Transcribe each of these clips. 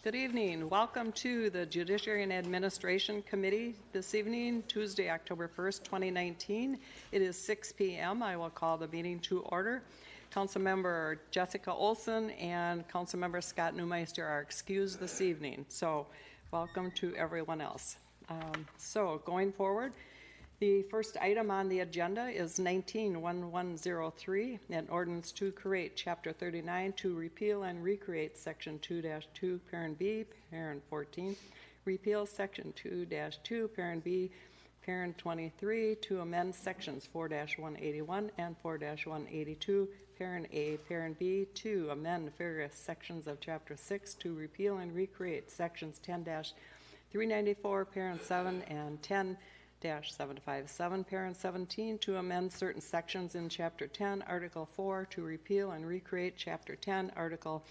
Good evening. Welcome to the Judiciary and Administration Committee this evening, Tuesday, October 1st, 2019. It is 6 p.m. I will call the meeting to order. Councilmember Jessica Olson and Councilmember Scott Neumeister are excused this evening. So welcome to everyone else. So going forward, the first item on the agenda is 19-1103, an ordinance to create Chapter 39 to repeal and recreate Section 2-2, Parent B, Parent 14, repeal Section 2-2, Parent B, Parent 23, to amend Sections 4-181 and 4-182, Parent A, Parent B, to amend various sections of Chapter 6 to repeal and recreate Sections 10-394, Parent 7, and 10-757, Parent 17, to amend certain sections in Chapter 10, Article 4, to repeal and recreate Chapter 10, Article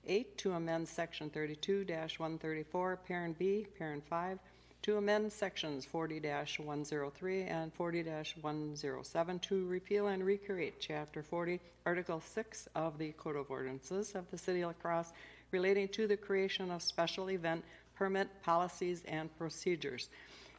8, to amend Section 32-134, Parent B, Parent 5, to amend Sections 40-103 and 40-107, to repeal and recreate Chapter 40, Article 6 of the Code of Ordinances of the City of La Crosse relating to the creation of special event permit policies and procedures.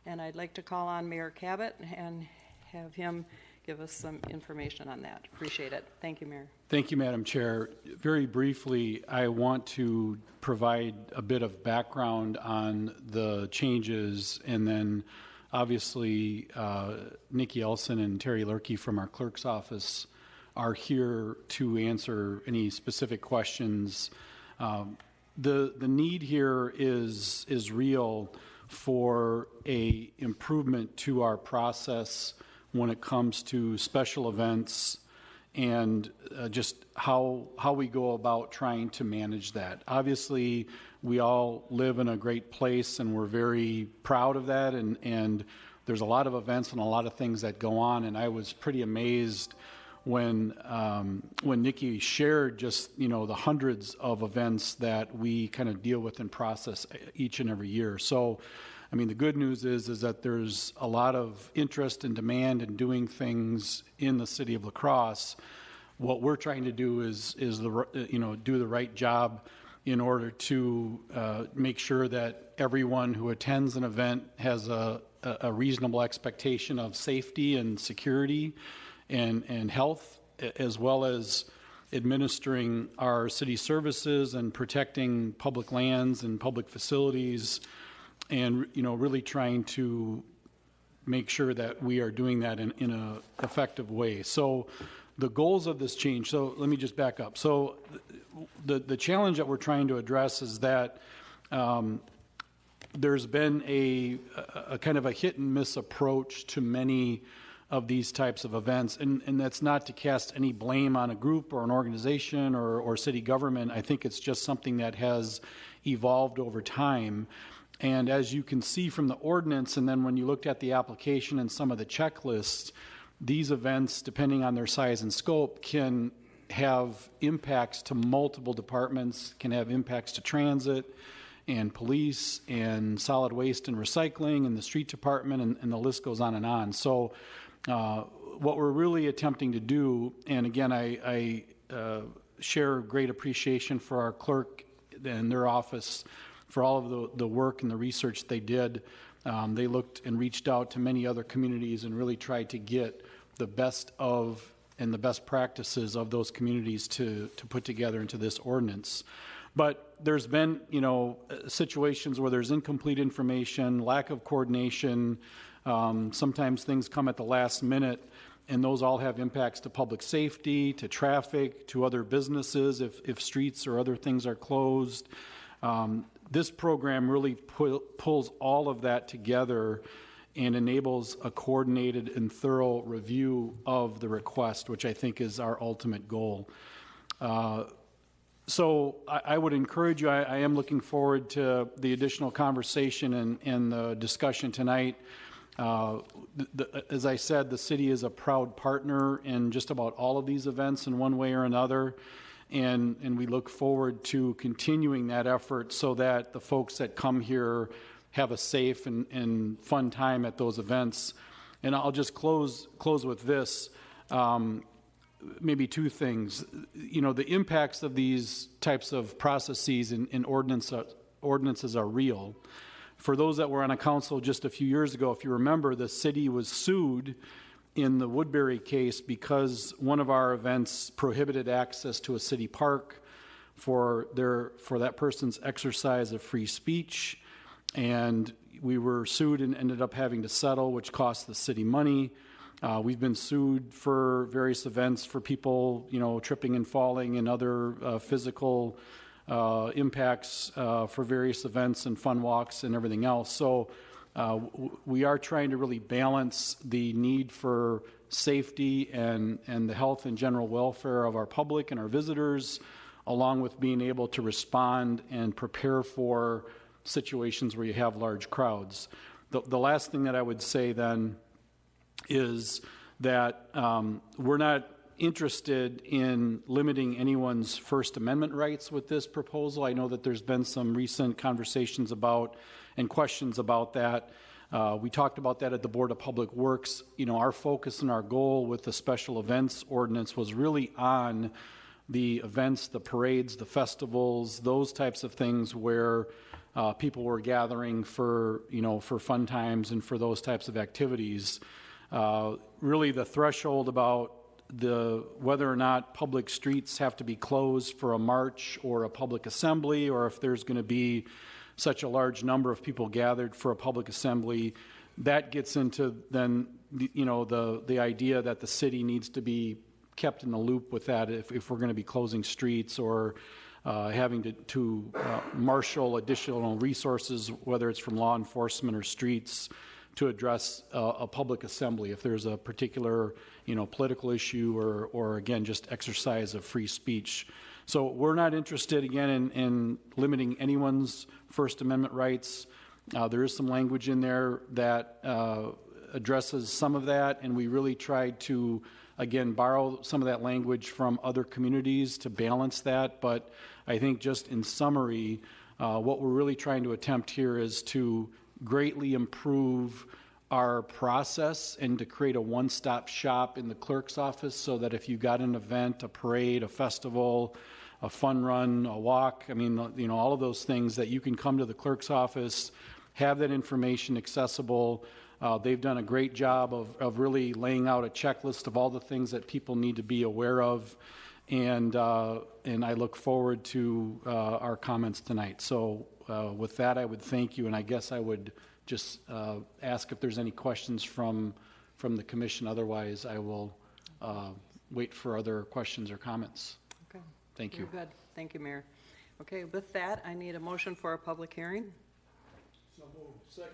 And I'd like to call on Mayor Cabot and have him give us some information on that. Appreciate it. Thank you, Mayor. Thank you, Madam Chair. Very briefly, I want to provide a bit of background on the changes, and then obviously Nikki Elson and Terry Lurkey from our clerk's office are here to answer any specific questions. The need here is real for a improvement to our process when it comes to special events and just how we go about trying to manage that. Obviously, we all live in a great place and we're very proud of that, and there's a lot of events and a lot of things that go on, and I was pretty amazed when Nikki shared just, the hundreds of events that we kind of deal with and process each and every year. So, I mean, the good news is that there's a lot of interest and demand in doing things in the city of La Crosse. What we're trying to do is do the right job in order to make sure that everyone who attends an event has a reasonable expectation of safety and security and health, as well as administering our city services and protecting public lands and public facilities, and really trying to make sure that we are doing that in an effective way. So the goals of this change, so let me just back up. So the challenge that we're trying to address is that there's been a kind of a hit and miss approach to many of these types of events, and that's not to cast any blame on a group or an organization or city government. I think it's just something that has evolved over time. And as you can see from the ordinance, and then when you looked at the application and some of the checklists, these events, depending on their size and scope, can have impacts to multiple departments, can have impacts to transit and police and solid waste and recycling and the street department, and the list goes on and on. So what we're really attempting to do, and again, I share great appreciation for our clerk and their office for all of the work and the research they did. They looked and reached out to many other communities and really tried to get the best of and the best practices of those communities to put together into this ordinance. But there's been, situations where there's incomplete information, lack of coordination. Sometimes things come at the last minute, and those all have impacts to public safety, to traffic, to other businesses if streets or other things are closed. This program really pulls all of that together and enables a coordinated and thorough review of the request, which I think is our ultimate goal. So I would encourage you, I am looking forward to the additional conversation and the discussion tonight. As I said, the city is a proud partner in just about all of these events in one way or another. And we look forward to continuing that effort so that the folks that come here have a safe and fun time at those events. And I'll just close with this. Maybe two things. The impacts of these types of processes in ordinance ordinances are real. For those that were on a council just a few years ago, if you remember, the city was sued in the Woodbury case because one of our events prohibited access to a city park for that person's exercise of free speech, and we were sued and ended up having to settle, which cost the city money. We've been sued for various events for people, tripping and falling and other physical impacts for various events and fun walks and everything else. So we are trying to really balance the need for safety and the health and general welfare of our public and our visitors, along with being able to respond and prepare for situations where you have large crowds. The last thing that I would say then is that we're not interested in limiting anyone's First Amendment rights with this proposal. I know that there's been some recent conversations about and questions about that. We talked about that at the Board of Public Works. Our focus and our goal with the special events ordinance was really on the events, the parades, the festivals, those types of things where people were gathering for fun times and for those types of activities. Really the threshold about whether or not public streets have to be closed for a march or a public assembly, or if there's going to be such a large number of people gathered for a public assembly, that gets into then the idea that the city needs to be kept in the loop with that if we're going to be closing streets or having to marshal additional resources, whether it's from law enforcement or streets, to address a public assembly if there's a particular political issue or again just exercise of free speech. So we're not interested again in limiting anyone's First Amendment rights. There is some language in there that addresses some of that, and we really tried to again borrow some of that language from other communities to balance that. But I think just in summary, what we're really trying to attempt here is to greatly improve our process and to create a one-stop shop in the clerk's office so that if you got an event, a parade, a festival, a fun run, a walk, all of those things, that you can come to the clerk's office, have that information accessible. They've done a great job of really laying out a checklist of all the things that people need to be aware of, and I look forward to our comments tonight. So with that, I would thank you, and I guess I would just ask if there's any questions from the commission. Otherwise, I will wait for other questions or comments. Okay. Thank you. You're good. Thank you, Mayor. Okay, with that, I need a motion for a public hearing. So moved. Second.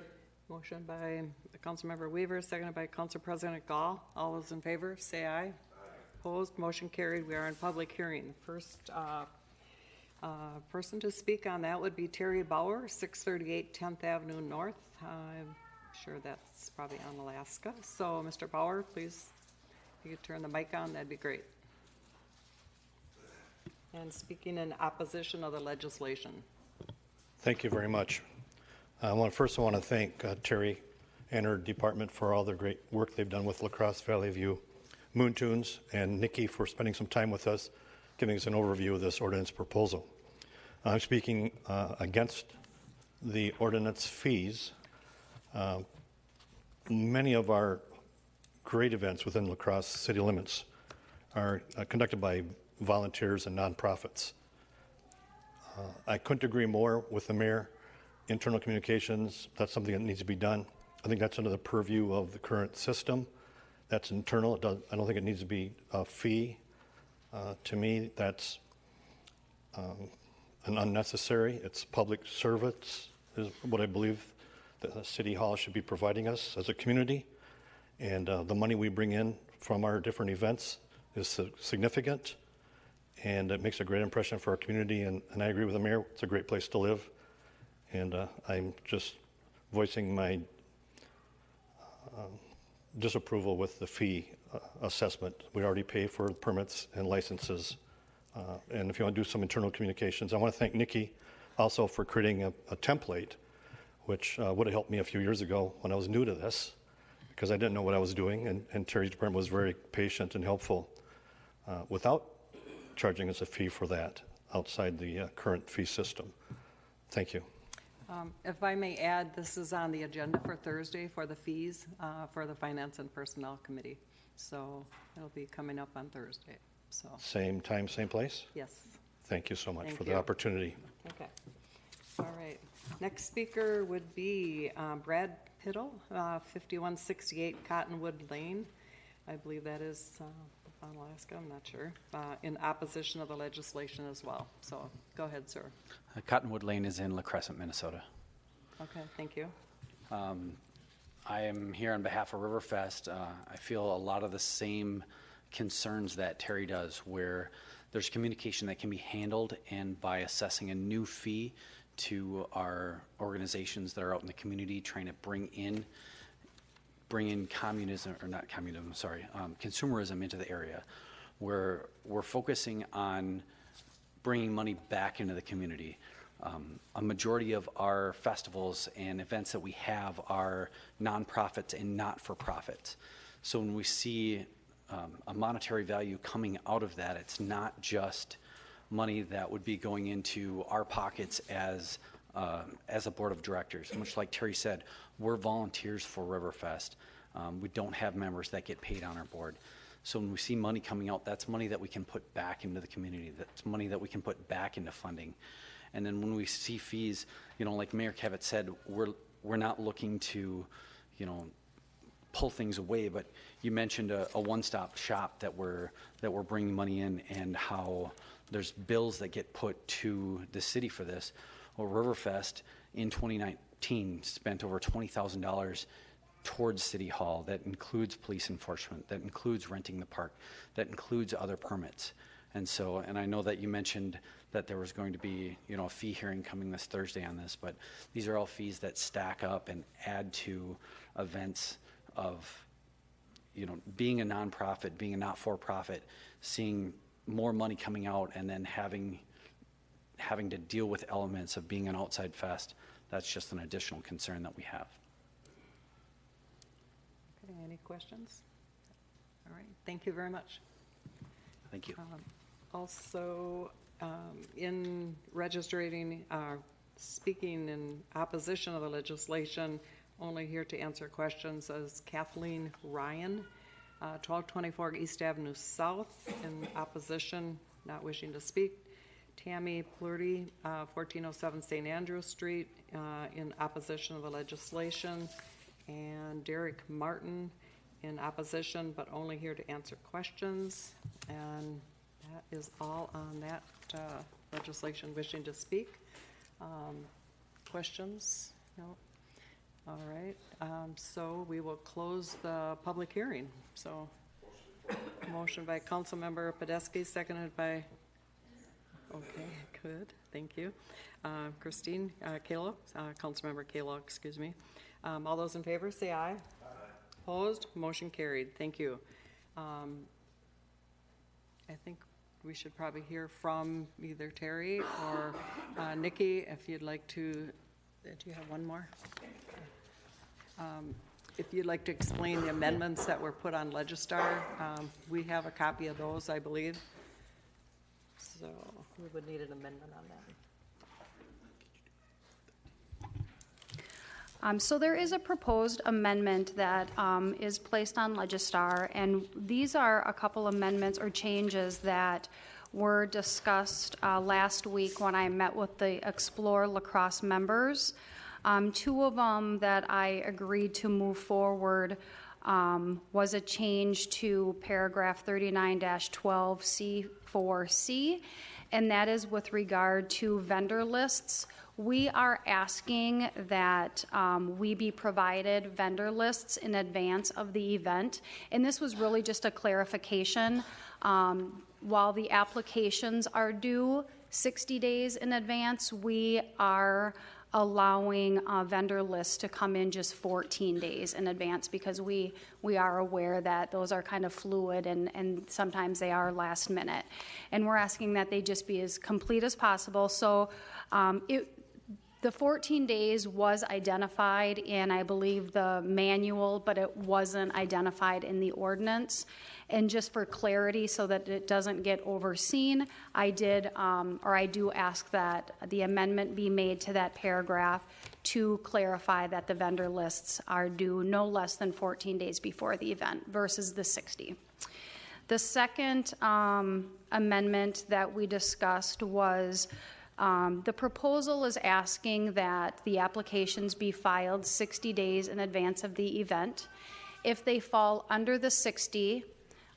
Motion by Councilmember Weaver, seconded by Council President Gall. All those in favor, say aye. Aye. Opposed, motion carried. We are in public hearing. First person to speak on that would be Terry Bauer, 638 10th Avenue North. I'm sure that's probably on Alaska. So, Mr. Bauer, please, if you could turn the mic on, that'd be great. And speaking in opposition of the legislation. Thank you very much. I want to thank Terry and her department for all the great work they've done with La Crosse Valley View Moon Tunes, and Nikki for spending some time with us, giving us an overview of this ordinance proposal. I'm speaking against the ordinance fees. Many of our great events within La Crosse city limits are conducted by volunteers and nonprofits. I couldn't agree more with the mayor. Internal communications, that's something that needs to be done. I think that's under the purview of the current system. That's internal. I don't think it needs to be a fee. To me, that's an unnecessary. It's public service is what I believe the City Hall should be providing us as a community. And the money we bring in from our different events is significant, and it makes a great impression for our community. And I agree with the mayor. It's a great place to live. And I'm just voicing my disapproval with the fee assessment. We already pay for permits and licenses. And if you want to do some internal communications, I want to thank Nikki also for creating a template, which would have helped me a few years ago when I was new to this, because I didn't know what I was doing. And Terry's department was very patient and helpful without charging us a fee for that outside the current fee system. Thank you. If I may add, this is on the agenda for Thursday for the fees for the Finance and Personnel Committee. So it'll be coming up on Thursday. So, Same time, same place? yes. Thank you so much Thank for the you. opportunity. Okay. All right. Next speaker would be Brad Piddle, 5168 Cottonwood Lane. I believe that is Alaska, I'm not sure, in opposition of the legislation as well. So go ahead, sir. Cottonwood Lane is in La Crescent, Minnesota. Okay, thank you. I am here on behalf of Riverfest. I feel a lot of the same concerns that Terry does, where there's communication that can be handled, and by assessing a new fee to our organizations that are out in the community trying to bring in communism, or not communism, sorry, consumerism into the area, where we're focusing on bringing money back into the community. A majority of our festivals and events that we have are nonprofits and not-for-profits. So when we see a monetary value coming out of that, it's not just money that would be going into our pockets as a board of directors. Much like Terry said, we're volunteers for Riverfest. We don't have members that get paid on our board. So when we see money coming out, that's money that we can put back into the community. That's money that we can put back into funding. And then when we see fees, like Mayor Cavett said, we're not looking to, pull things away. But you mentioned a one-stop shop that we're bringing money in, and how there's bills that get put to the city for this. Well, Riverfest in 2019 spent over $20,000 towards City Hall. That includes police enforcement, that includes renting the park, that includes other permits. And I know that you mentioned that there was going to be, a fee hearing coming this Thursday on this, but these are all fees that stack up and add to events of, being a nonprofit, being a not-for-profit, seeing more money coming out, and then having to deal with elements of being an outside fest. That's just an additional concern that we have. Okay, any questions? All right, thank you very much. Thank you. Also, in registering, speaking in opposition of the legislation, only here to answer questions, is Kathleen Ryan, 1224 East Avenue South, in opposition, not wishing to speak. Tammy Plurdy, 1407 St. Andrew Street, in opposition of the legislation. And Derek Martin, in opposition, but only here to answer questions. And that is all on that legislation wishing to speak. Questions? No? All right. So we will close the public hearing. So motion by Councilmember Podesky, seconded by, okay, good. Thank you. Christine Kalo, Councilmember Kalo, excuse me. All those in favor, say aye. Aye. Opposed? Motion carried. Thank you. I think we should probably hear from either Terry or Nikki, if you'd like to. Do you have one more? If you'd like to explain the amendments that were put on Legistar, we have a copy of those, I believe. So we would need an amendment on that. So there is a proposed amendment that is placed on Legistar, and these are a couple amendments or changes that were discussed last week when I met with the Explore Lacrosse members. Two of them that I agreed to move forward was a change to paragraph 39-12C4C, and that is with regard to vendor lists. We are asking that we be provided vendor lists in advance of the event, and this was really just a clarification. While the applications are due 60 days in advance, we are allowing vendor lists to come in just 14 days in advance, because we are aware that those are kind of fluid and sometimes they are last minute. And we're asking that they just be as complete as possible. So The 14 days was identified in, I believe, the manual, but it wasn't identified in the ordinance. And just for clarity, so that it doesn't get overseen, I do ask that the amendment be made to that paragraph to clarify that the vendor lists are due no less than 14 days before the event versus the 60. The second amendment that we discussed was the proposal is asking that the applications be filed 60 days in advance of the event. If they fall under the 60,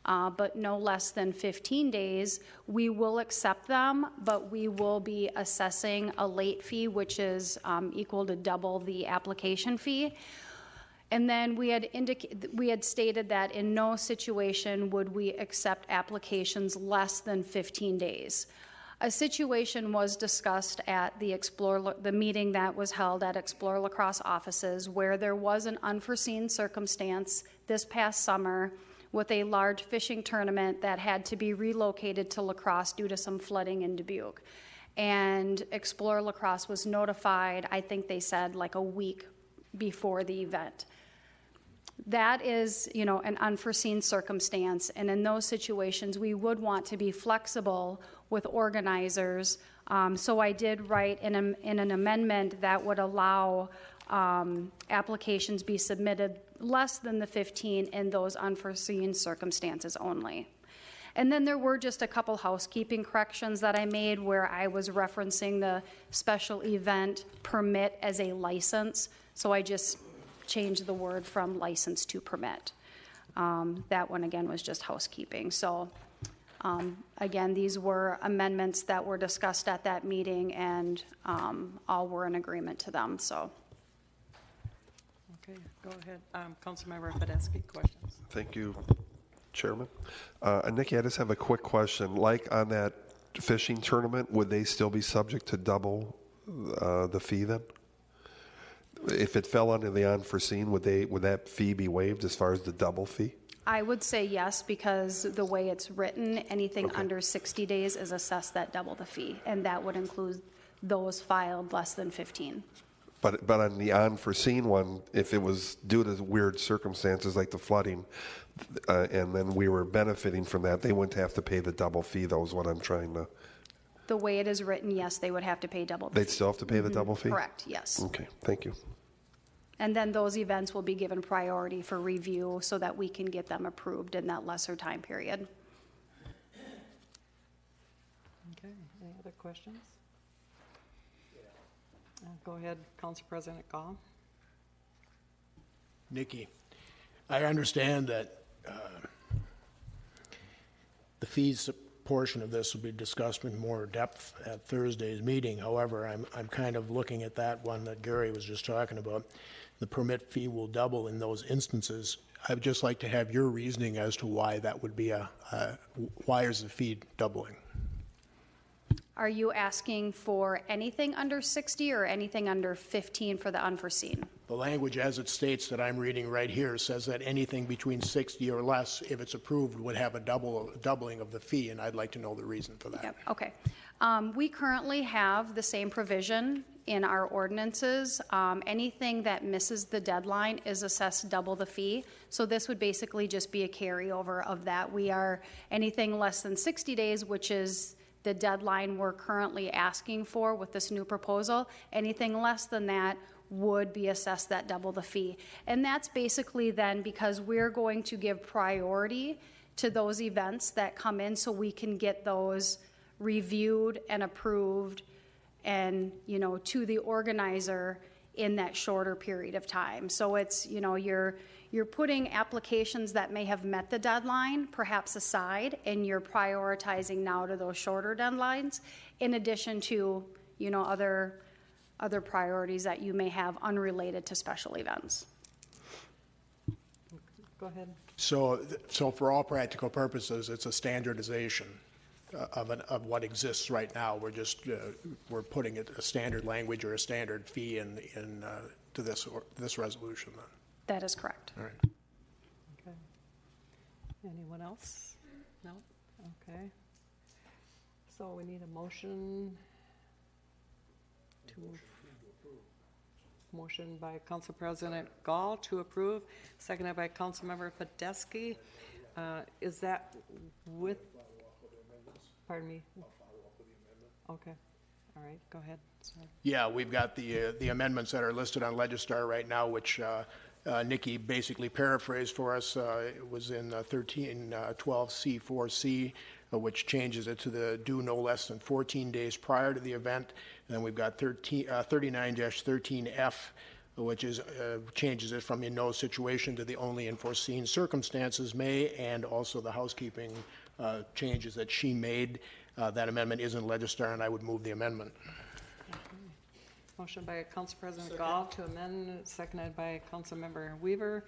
but no less than 15 days, we will accept them, but we will be assessing a late fee, which is equal to double the application fee. And then we had stated that in no situation would we accept applications less than 15 days. A situation was discussed at the meeting that was held at Explore La Crosse offices, where there was an unforeseen circumstance this past summer with a large fishing tournament that had to be relocated to La Crosse due to some flooding in Dubuque. And Explore La Crosse was notified, I think they said like a week before the event. That is, an unforeseen circumstance, and in those situations, we would want to be flexible with organizers. So I did write in an amendment that would allow applications be submitted less than the 15 in those unforeseen circumstances only. And then there were just a couple housekeeping corrections that I made where I was referencing the special event permit as a license. So I just changed the word from license to permit. That one, again, was just housekeeping. So, again, these were amendments that were discussed at that meeting, and all were in agreement to them. So, Okay, go ahead. Councilmember Fedeski, questions? Thank you, Chairman. Nikki, I just have a quick question. Like on that fishing tournament, would they still be subject to double the fee then? If it fell under the unforeseen, would that fee be waived as far as the double fee? I would say yes, because the way it's written, anything under 60 days is assessed at double the fee, and that would include those filed less than 15. But on the unforeseen one, if it was due to weird circumstances like the flooding, and then we were benefiting from that, they wouldn't have to pay the double fee, though, is what I'm trying to... The way it is written, yes, they would have to pay double the fee. They'd still have to pay the double fee? Correct, yes. Okay, thank you. And then those events will be given priority for review so that we can get them approved in that lesser time period. Okay, any other questions? Go ahead, Council President Gall. Nikki, I understand that the fees portion of this will be discussed in more depth at Thursday's meeting. However, I'm kind of looking at that one that Gary was just talking about. The permit fee will double in those instances. I'd just like to have your reasoning as to why that would be why is the fee doubling? Are you asking for anything under 60 or anything under 15 for the unforeseen? The language as it states that I'm reading right here says that anything between 60 or less, if it's approved, would have a doubling of the fee, and I'd like to know the reason for that. Yep, okay. We currently have the same provision in our ordinances. Anything that misses the deadline is assessed double the fee. So this would basically just be a carryover of that. We are anything less than 60 days, which is the deadline we're currently asking for with this new proposal. Anything less than that would be assessed that double the fee. And that's basically then because we're going to give priority to those events that come in so we can get those reviewed and approved and, to the organizer in that shorter period of time. So it's, you're putting applications that may have met the deadline perhaps aside, and you're prioritizing now to those shorter deadlines in addition to, other priorities that you may have unrelated to special events. Go ahead. So for all practical purposes, it's a standardization of what exists right now. We're putting a standard language or a standard fee in to this resolution then. That is correct. All right. Okay. Anyone else? No? Okay. So we need a motion to Motion by Council President Gall to approve, seconded by Councilmember Podeski. Is that with? Pardon me? Okay. All right, go ahead. Sorry. Yeah, we've got the amendments that are listed on Legistar right now, which Nikki basically paraphrased for us. It was in 1312C4C, which changes it to the due no less than 14 days prior to the event. And then we've got 39-13F, which is changes it from in no situation to the only in foreseen circumstances may, and also the housekeeping changes that she made. That amendment is in Legistar, and I would move the amendment. Motion by Council President Gall to amend, seconded by Councilmember Weaver.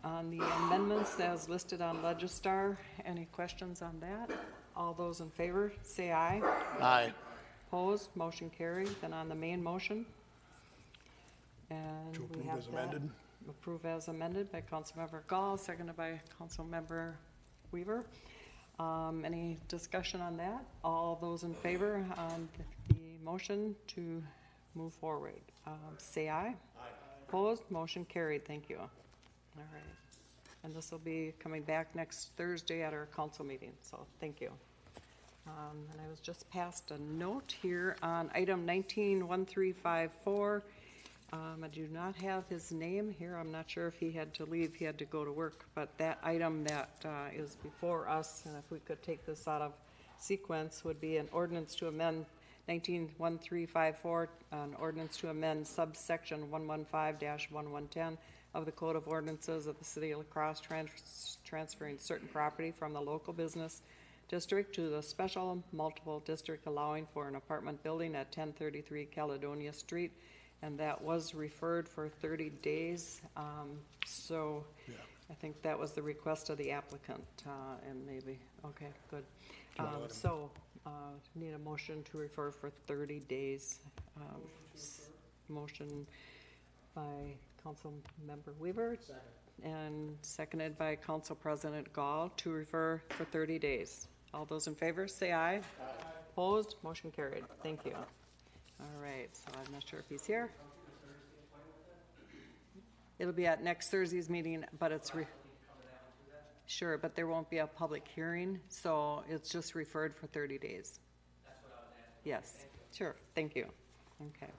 On the amendments as listed on Legistar, any questions on that? All those in favor, say aye. Aye. Opposed, motion carried. Then on the main motion. And To we approve have as that. amended. Approve as amended by Councilmember Gall, seconded by Councilmember Weaver. Any discussion on that? All those in favor on the motion to move forward, say aye. Aye. Opposed, motion carried. Thank you. All right. And this will be coming back next Thursday at our council meeting, so thank you. And I was just passed a note here on item 191354. I do not have his name here. I'm not sure if he had to leave. He had to go to work. But that item that is before us, and if we could take this out of sequence, would be an ordinance to amend 191354, an ordinance to amend subsection 115-1110 of the Code of Ordinances of the City of La Crosse, transferring certain property from the local business district to the special multiple district, allowing for an apartment building at 1033 Caledonia Street. And that was referred for 30 days. So I think that was the request of the applicant, and maybe, okay, good. Need a motion to refer for 30 days. Motion by Council Member Weaver. And seconded by Council President Gall to refer for 30 days. All those in favor, say aye. Aye. Opposed, motion carried. Thank you. All right, so I'm not sure if he's here. It'll be at next Thursday's meeting, but it's sure, but there won't be a public hearing, so it's just referred for 30 days. That's what I was asking. Yes, sure, thank you. Okay,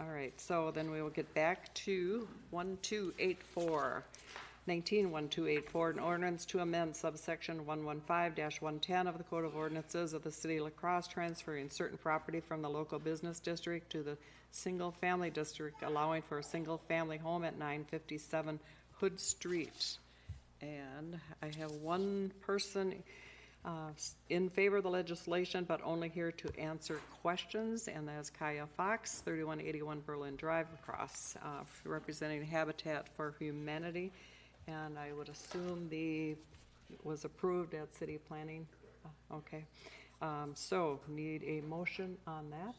all right, so then we will get back to 1284. 191284, an ordinance to amend subsection 115-110 of the Code of Ordinances of the City of La Crosse, transferring certain property from the local business district to the single-family district, allowing for a single-family home at 957 Hood Street. And I have one person in favor of the legislation, but only here to answer questions, and that is Kaya Fox, 3181 Berlin Drive, La Crosse, representing Habitat for Humanity. And I would assume was approved at city planning. Okay. So need a motion on that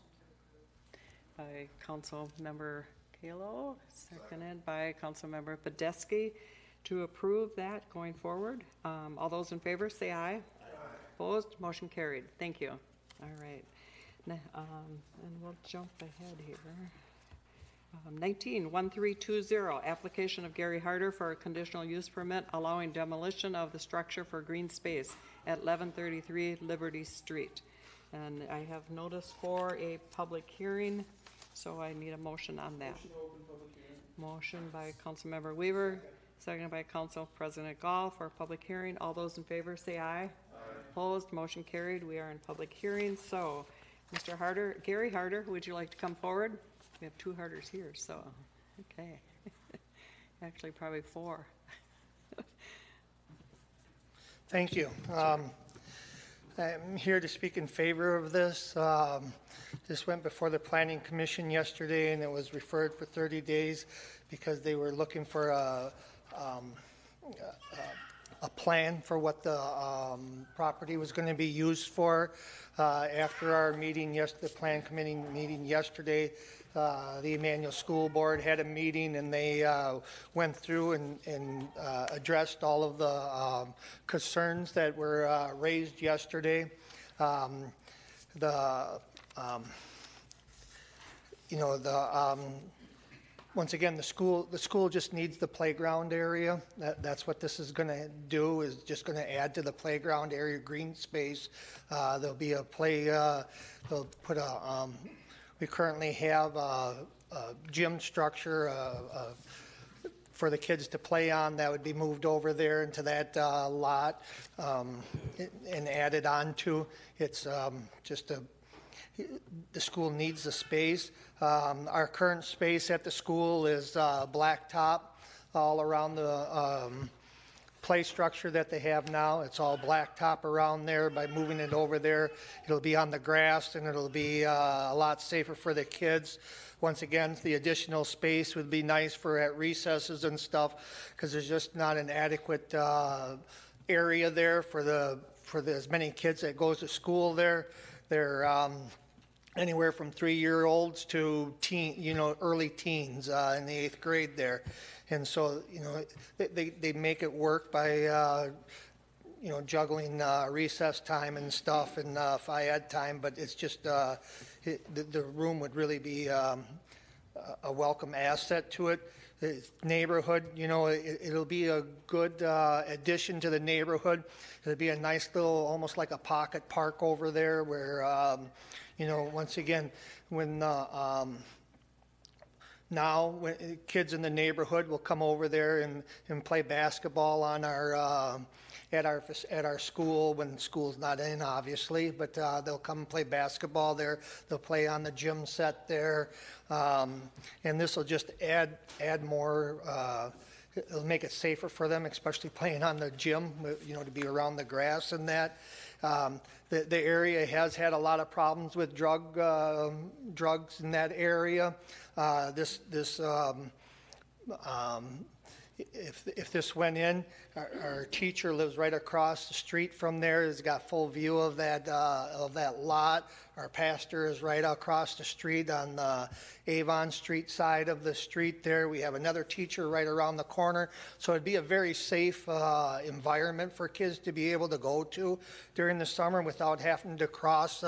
by Council Member Kalo, seconded by Council Member Podeski to approve that going forward. All those in favor say aye. Aye. Opposed, motion carried. Thank you. All right. And we'll jump ahead here. 191320, application of Gary Harder for a conditional use permit allowing demolition of the structure for green space at 1133 Liberty Street. And I have notice for a public hearing, so I need a motion on that. Motion to open public hearing. Motion by Councilmember Weaver, seconded by Council President Gall for a public hearing. All those in favor say aye. Aye. Opposed, motion carried. We are in public hearing. So, Mr. Harder, Gary Harder, would you like to come forward? We have two Harders here, so, okay. Actually, probably four. Thank you. I'm here to speak in favor of this. This went before the Planning Commission yesterday, and it was referred for 30 days because they were looking for a plan for what the property was going to be used for. After our meeting, the Plan Committee meeting yesterday, the Emmanuel School Board had a meeting, and they went through and addressed all of the concerns that were raised you know, once again, the school just needs the playground area. That's what this is going to do, is just going to add to the playground area, green space. There'll be a they'll put we currently have a gym structure for the kids to play on that would be moved over there into that lot and added on to. It's the school needs the space. Our current space at the school is blacktop all around the play structure that they have now. It's all blacktop around there. By moving it over there, it'll be on the grass and it'll be a lot safer for the kids. Once again, the additional space would be nice for at recesses and stuff, because there's just not an adequate area there for as many kids that goes to school there. They're anywhere from 3-year-olds to early teens in the 8th grade there. And so, they make it work by, juggling recess time and stuff and FIAD time, but it's just, the room would really be a welcome asset to it. The neighborhood, it'll be a good addition to the neighborhood. It'll be a nice little, almost like a pocket park over there where, once again, when kids in the neighborhood will come over there and play basketball on our at our school when school's not in, obviously, but they'll come and play basketball there. They'll play on the gym set there, and this will just add more. It'll make it safer for them, especially playing on the gym, to be around the grass and that. The area has had a lot of problems with drugs in that area. If this went in, our teacher lives right across the street from there. Has got full view of that lot. Our pastor is right across the street on the Avon Street side of the street there. We have another teacher right around the corner. So it'd be a very safe environment for kids to be able to go to during the summer without having to cross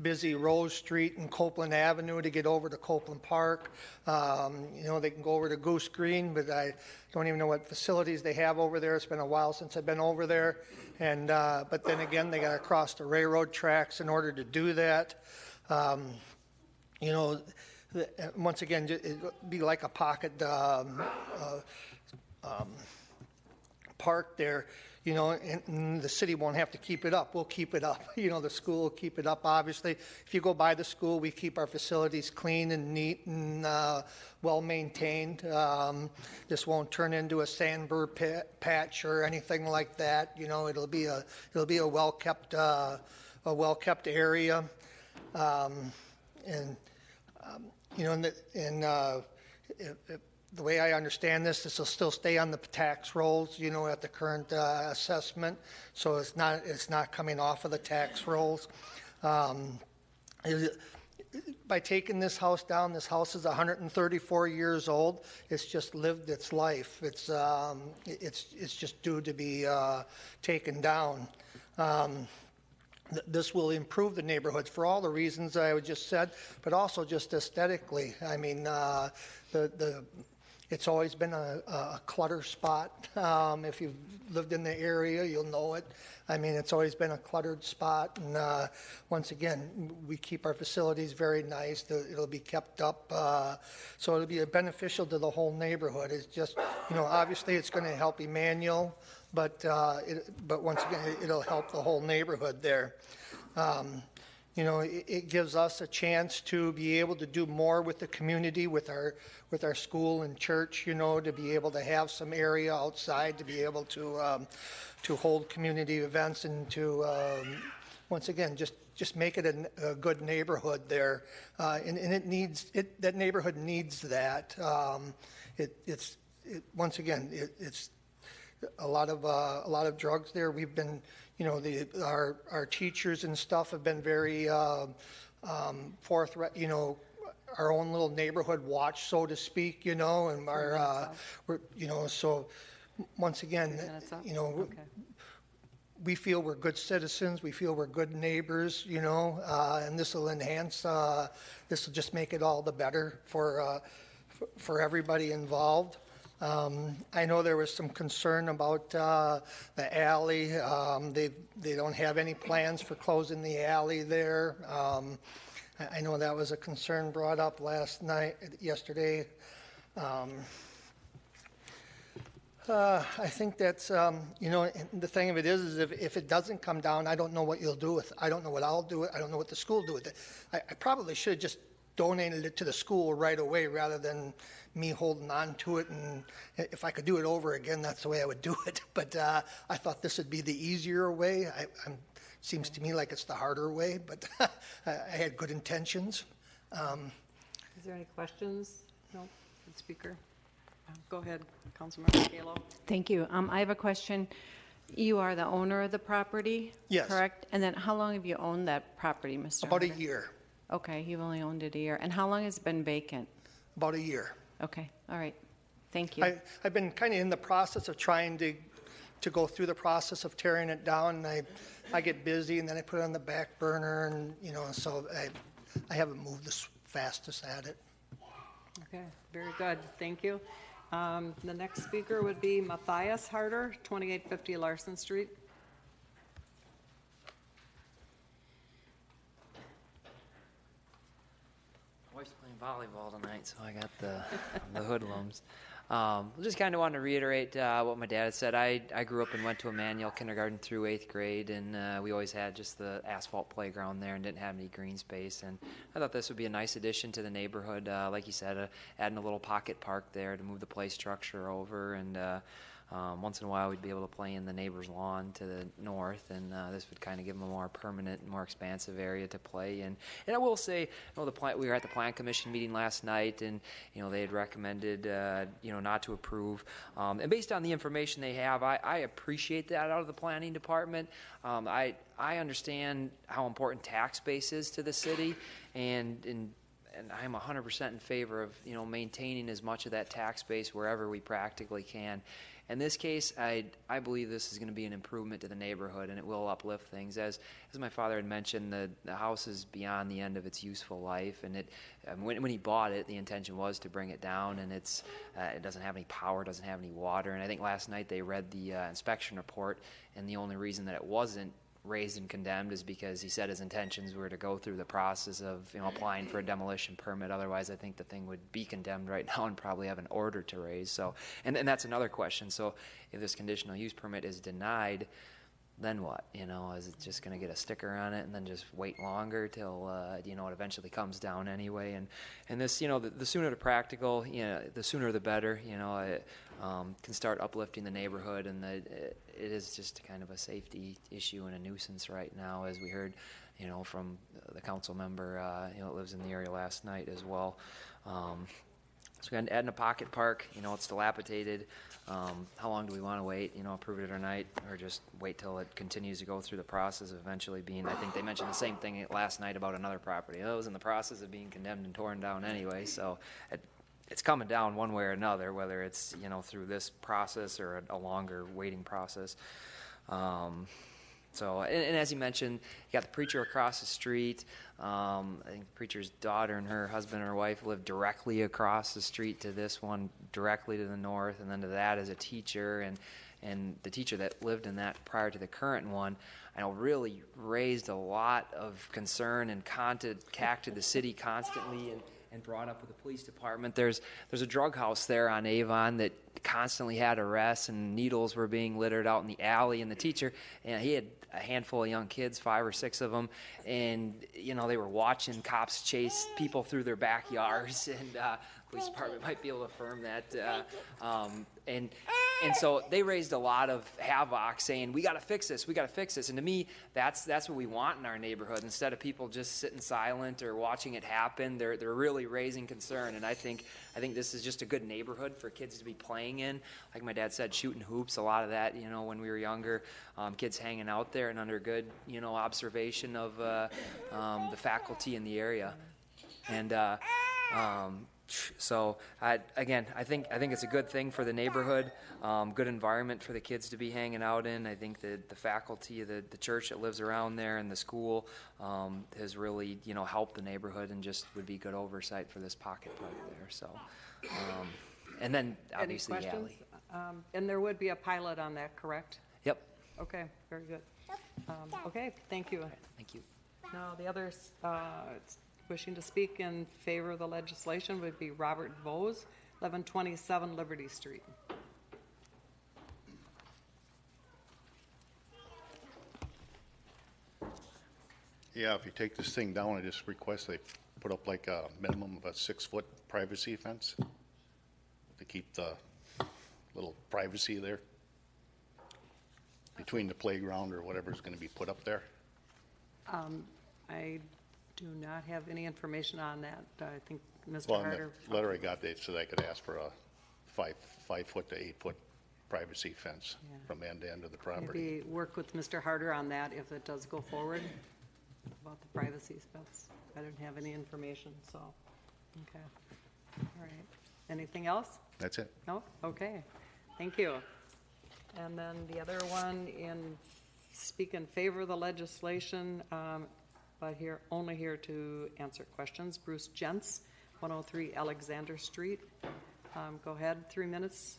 busy Rose Street and Copeland Avenue to get over to Copeland Park. They can go over to Goose Green, but I don't even know what facilities they have over there. It's been a while since I've been over there. And but then again, they got to cross the railroad tracks in order to do that. Once again, it'd be like a pocket park there, and the city won't have to keep it up. We'll keep it up. The school will keep it up, obviously. If you go by the school, we keep our facilities clean and neat and well-maintained. This won't turn into a sandbur patch or anything like that. It'll be a well-kept area. The way I understand this will still stay on the tax rolls, at the current assessment. So it's not coming off of the tax rolls. By taking this house down, this house is 134 years old. It's just lived its life. It's just due to be taken down. This will improve the neighborhoods for all the reasons I just said, but also just aesthetically. I mean, it's always been a clutter spot. If you've lived in the area, you'll know it. I mean, it's always been a cluttered spot. And once again, we keep our facilities very nice. It'll be kept up. So it'll be beneficial to the whole neighborhood. It's just, obviously it's going to help Emmanuel, but once again, it'll help the whole neighborhood there. It gives us a chance to be able to do more with the community, with our school and church, to be able to have some area outside, to be able to hold community events and to, once again, just make it a good neighborhood there. And that neighborhood needs that. Once again, it's a lot of drugs there. We've been, our teachers and stuff have been very forthright, our own little neighborhood watch, so to speak, and so once again, we feel we're good citizens, we feel we're good neighbors, you know, and this will enhance, this will just make it all the better for everybody involved. I know there was some concern about the alley. They don't have any plans for closing the alley there. I know that was a concern brought up yesterday. I think that's, you know, and the thing of it is if it doesn't come down, I don't know what you'll do with it. I don't know what I'll do with it. I don't know what the school will do with it. I probably should have just donated it to the school right away rather than me holding on to it. And if I could do it over again, that's the way I would do it. But I thought this would be the easier way. Seems to me like it's the harder way, but I had good intentions. Is there any questions? No, good speaker. Go ahead, Councilmember Kalo. Thank you. I have a question. You are the owner of the property? Yes. Correct? And then how long have you owned that property, Mr. About a Harder? year. Okay, you've only owned it a year. And how long has it been vacant? About a year. Okay, all right. Thank you. I've been kind of in the process of trying to go through the process of tearing it down, and I get busy, and then I put it on the back burner, and, you know, so I haven't moved the fastest at it. Okay, very good. Thank you. The next speaker would be Matthias Harder, 2850 Larson Street. Wife's playing volleyball tonight, so I got the hoodlums. Just kind of wanted to reiterate what my dad had said. I grew up and went to Emmanuel kindergarten through 8th grade, and we always had just the asphalt playground there and didn't have any green space. And I thought this would be a nice addition to the neighborhood. Like you said, adding a little pocket park there to move the play structure over, and once in a while we'd be able to play in the neighbor's lawn to the north, and this would kind of give them a more permanent and more expansive area to play in. And I will say, you know, we were at the Plan Commission meeting last night, and, you know, they had recommended, you know, not to approve. And based on the information they have, I appreciate that out of the planning department. I understand how important tax base is to the city, and I'm 100% in favor of, you know, maintaining as much of that tax base wherever we practically can. In this case, I believe this is going to be an improvement to the neighborhood, and it will uplift things. As my father had mentioned, the house is beyond the end of its useful life, and when he bought it, the intention was to bring it down, and it doesn't have any power, doesn't have any water. And I think last night they read the inspection report, and the only reason that it wasn't raised and condemned is because he said his intentions were to go through the process of, you know, applying for a demolition permit. Otherwise, I think the thing would be condemned right now and probably have an order to raise. So, and that's another question. So, if this conditional use permit is denied, then what? You know, is it just going to get a sticker on it and then just wait longer till you know, it eventually comes down anyway? And this, you know, the sooner the practical, you know, the sooner the better. You know, it can start uplifting the neighborhood, and it is just kind of a safety issue and a nuisance right now, as we heard, you know, from the council member, you know, that lives in the area last night as well. So we're going to add in a pocket park. You know, it's dilapidated. How long do we want to wait? You know, approve it tonight, or just wait till it continues to go through the process of eventually being, I think they mentioned the same thing last night about another property. It was in the process of being condemned and torn down anyway, so it's coming down one way or another, whether it's, you know, through this process or a longer waiting process. So, and as you mentioned, you got the preacher across the street. I think the preacher's daughter and her husband or wife live directly across the street to this one, directly to the north, and then to that is a teacher. And the teacher that lived in that prior to the current one, I know, really raised a lot of concern and contacted the city constantly and brought up with the police department. There's a drug house there on Avon that constantly had arrests, and needles were being littered out in the alley. And the teacher, and he had a handful of young kids, 5 or 6 of them, and, you know, they were watching cops chase people through their backyards, and police department might be able to affirm that. And so they raised a lot of havoc, saying, we got to fix this, we got to fix this. And to me, that's what we want in our neighborhood. Instead of people just sitting silent or watching it happen, they're really raising concern. And I think this is just a good neighborhood for kids to be playing in. Like my dad said, shooting hoops, a lot of that, you know, when we were younger, kids hanging out there and under good, you know, observation of the faculty in the area. And So I think it's a good thing for the neighborhood, good environment for the kids to be hanging out in. I think that the faculty of the church that lives around there and the school has really helped the neighborhood and just would be good oversight for this pocket park there. So, and then obviously Any the questions? alley. And there would be a pilot on that, correct? Yep. Okay, very good. Okay, thank you. Thank you. Now, the others wishing to speak in favor of the legislation would be Robert Vose, 1127 Liberty Street. Yeah, if you take this thing down, I just request they put up like a minimum of a 6-foot privacy fence to keep the little privacy there between the playground or whatever's going to be put up there. I do not have any information on that. I think Mr. Well, in Harder. the letter I got, they said I could ask for a 5-foot to 8-foot privacy fence Yeah. from end to end of the property. Maybe work with Mr. Harder on that if it does go forward about the privacy fence. I didn't have any information, so, okay. All right. Anything else? That's it. No? Okay. Thank you. And then the other one speak in favor of the legislation, but only here to answer questions. Bruce Gents, 103 Alexander Street. Go ahead, 3 minutes,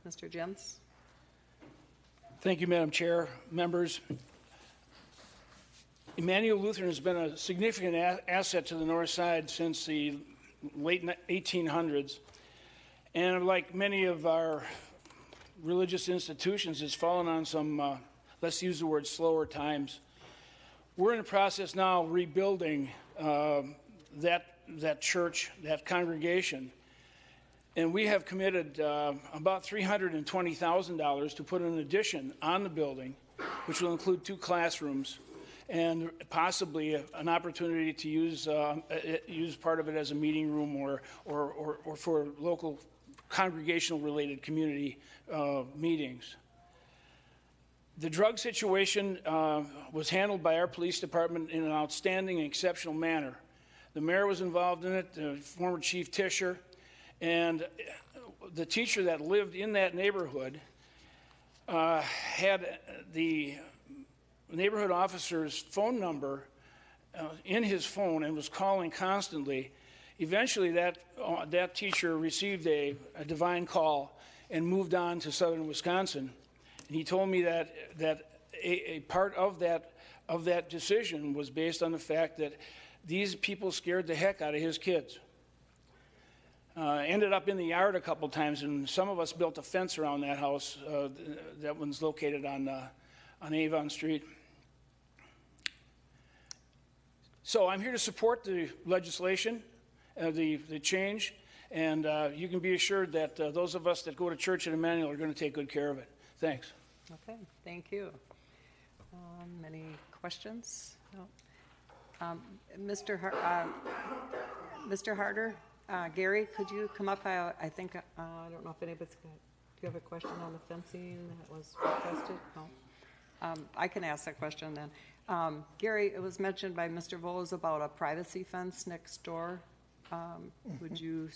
Mr. Gents. Thank you, Madam Chair, members. Emmanuel Lutheran has been a significant asset to the north side since the late 1800s. And like many of our religious institutions, it's fallen on some, let's use the word, slower times. We're in the process now of rebuilding that church, that congregation. And we have committed about $320,000 to put an addition on the building, which will include 2 classrooms and possibly an opportunity to use part of it as a meeting room or for local congregational related community meetings. The drug situation was handled by our police department in an outstanding and exceptional manner. The mayor was involved in it, the former Chief Tischer, and the teacher that lived in that neighborhood had the neighborhood officer's phone number in his phone and was calling constantly. Eventually, that teacher received a divine call and moved on to southern Wisconsin. And he told me that a part of that decision was based on the fact that these people scared the heck out of his kids. Ended up in the yard a couple times, and some of us built a fence around that house. That one's located on Avon Street. So I'm here to support the legislation, the change, and you can be assured that those of us that go to church at Emmanuel are going to take good care of it. Thanks. Okay, thank you. Any questions? No. Mr. Harder, Gary, could you come up? I think, I don't know if anybody's got, do you have a question on the fencing that was requested? No. I can ask that question then. Gary, it was mentioned by Mr. Vose about a privacy fence next door. Would you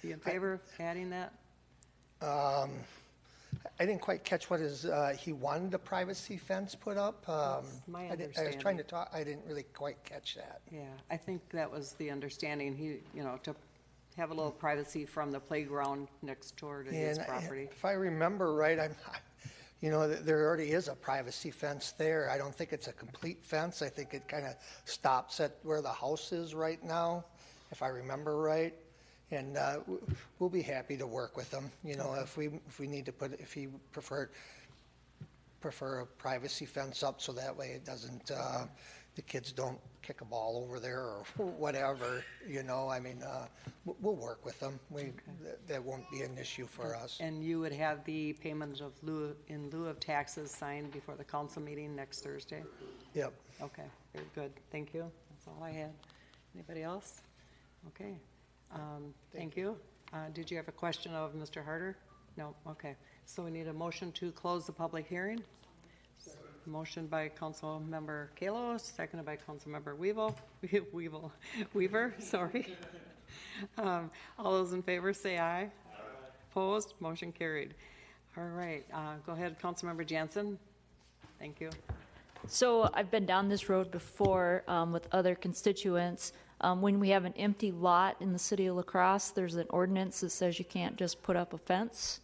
be in favor of adding that? I didn't quite catch what he wanted a privacy fence put up. My I was understanding. trying to talk, I didn't really quite catch that. Yeah, I think that was the understanding. He, to have a little privacy from the playground next door to his property. If I remember right, there already is a privacy fence there. I don't think it's a complete fence. I think it kind of stops at where the house is right now, if I remember right. And we'll be happy to work with them. If we need to if he prefer a privacy fence up, so that way it doesn't the kids don't kick a ball over there or whatever. We'll work with them. That won't be an issue for us. And you would have the payment of in lieu of taxes signed before the council meeting next Thursday? Yep. Okay, very good. Thank you. That's all I had. Anybody else? Okay. Thank you. Did you have a question of Mr. Harder? No? Okay. So we need a motion to close the public hearing. Motion by Council Member Kalos, seconded by Council Member Weaver, sorry. All those in favor say aye. Opposed? Motion carried. All right, go ahead, Councilmember Jansen. Thank you. So I've been down this road before with other constituents. When we have an empty lot in the city of La Crosse, there's an ordinance that says you can't just put up a fence.